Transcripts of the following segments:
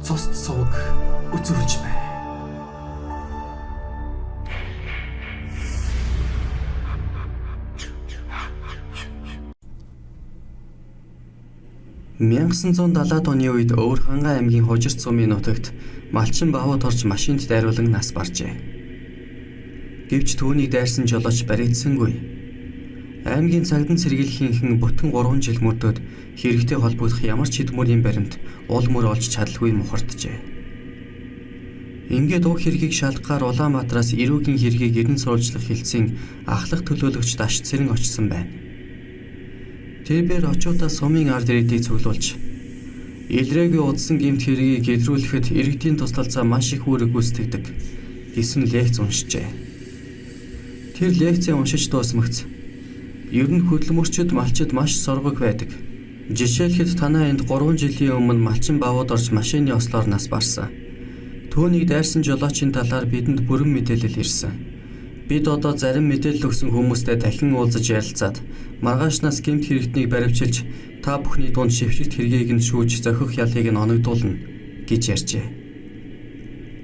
Цусд сувг үзүүлж бай. (1970-аад оны үед Өвөрхангай аймгийн Хужирт сумын нутагт малчин бавууд орж машинд дайруулан нас баржээ. Гэвч түүнийг дайрсан жолооч баригдсангүй. Аймгийн цагдан сэргийлэхийнхэн бүтэн 3 жил мөрдөөд хэрэгтэй холбогдох ямар ч хэд мөрийн баримт уул мөр олж чадалгүй мухарджээ. Ингээд уг хэргийг шалгахаар Улаанбаатараас эрүүгийн хэргийг эрдэнэ сурвалжлах хэлтсийн ахлах төлөөлөгч Дашт Цэрэн очсон байна. Тэрээр очиудаа сумын ард иргэдийг цуглуулж илрээгүй удсан гэмт хэргийг гэдрүүлэхэд иргэдийн туслалцаа маш их үүрэг гүйцэтгэдэг гэсэн лекц уншжээ. Тэр лекцээ уншиж дуусмагц ер нь хөдөлмөрчид малчид маш соргог байдаг. Жишээлхэд танаа энд 3 жилийн өмнө малчин бавууд орж машины ослоор нас барсан. Түүнийг дайрсан жолоочийн талаар бидэнд бүрэн мэдээлэл ирсэн. Бид одоо зарим мэдээлэл өгсөн хүмүүстэй дахин уулзаж ярилцаад маргаашнаас гэмт хэрэгтнийг баривчилж та бүхний дунд шившигт хэргийг нь шүүж зохих ялыг нь оногдуулна гэж ярьжээ.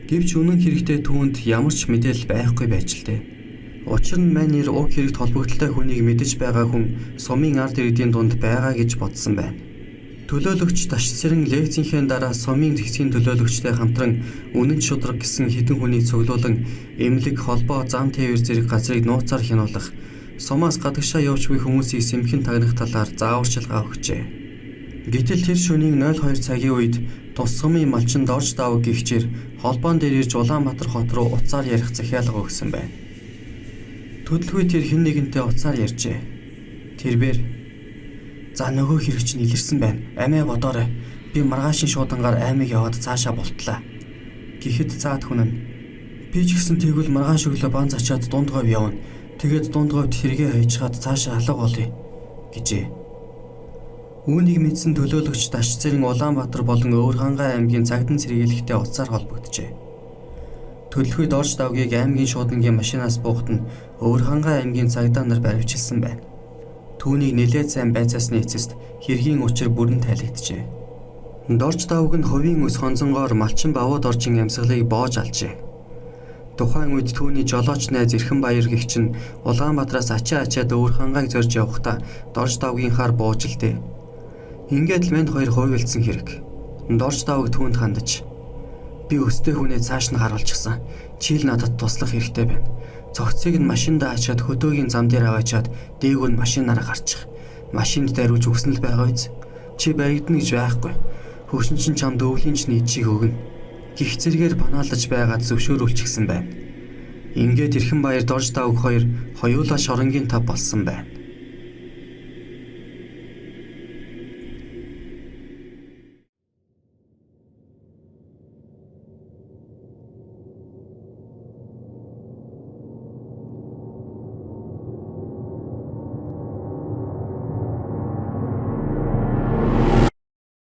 Гэвч үнэн хэрэгтээ түүнд ямар ч мэдээлэл байхгүй байж л дээ. Учир нь мань нэр уг хэрэгт холбогдолтой хүнийг мэдэж байгаа хүн сумын ард иргэдийн дунд байгаа гэж бодсон байна. Төлөөлөгч Дашт Цэрэн лекцийнхээ дараа сумын тэгсгийн төлөөлөгчтэй хамтран үнэн шударга гэсэн хэдэн хүнийг цуглуулан эмнэлэг, холбоо, зам тээвэр зэрэг газрыг нууцаар хянуулах, сумаас гадагшаа явж буй хүмүүсийг сэмхэн тагнах талаар зааварчилгаа өгчээ. Гэтэл тэр шөнийн 02 цагийн үед тус сумын малчин дорж давг гихчээр холбоон дээр ирж Улаанбаатар хот руу уцаар ярих захиалга өгсөн байна. Төдөлгүй тэр хэн нэгэнтэй уцаар ярьжээ. Тэрээр "За нөгөө хэрэг чинь илэрсэн байна. Амиа бодоорой. Би маргаашийн шуудангаар аймаг яваад цаашаа бултлаа." Гэхэд цаад хүн нь "Би ч гэсэн тэгвэл маргааш өглөө бан зачаад дунд говь явна. Тэгээд дунд говьд хэрэгээ хайчгаад цаашаа алга болъё" гэжээ. Үүнийг мэдсэн төлөөлөгч Дашт Цэрэн Улаанбаатар болон Өвөрхангай аймгийн цагдан сэргийлэхтэй уцаар холбогджээ. Төлөвлөгөө дорж давгийг аймгийн шуудангийн машинаас буухад нь Өвөрхангай аймгийн цагдаа нар баривчилсан байна. Түүнийг нэлээд сайн байцаасны эцэст хэргийн учир бүрэн тайлэгджээ. Дорж давг нь хувийн өс хонзонгоор малчин бавууд оржин амьсгалыг боож алжээ. Тухайн үед түүний жолооч найз Эрхэнбаяр гэгч нь Улаанбаатараас ачаад Өвөрхангайг зорж явахдаа дорж давгийнхаар бууж л дээ. Ингээд л манд хоёр хуйвэлцсэн хэрэг. Дорж давг түүнд хандаж "Би өстэй хүнээ цааш нь харуулчихсан. Чи л надад туслах хэрэгтэй байна. Цогцыг нь машиндаа ачаад хөдөөгийн зам дээр аваачаад дээгүүр нь машинаараа гарчих. Машинд дайруулж өгсөн л байгаа биз. Чи баригдана гэж байхгүй. Хөгшин чинь чамд өвлийн ч нийтчийг өгнө" гих зэрэгээр панаалж байгаад зөвшөөрүүлчихсэн байна. Ингээд Эрхэнбаяр дорж давг хоёр хоёулаа шоронгийн тав болсон байна.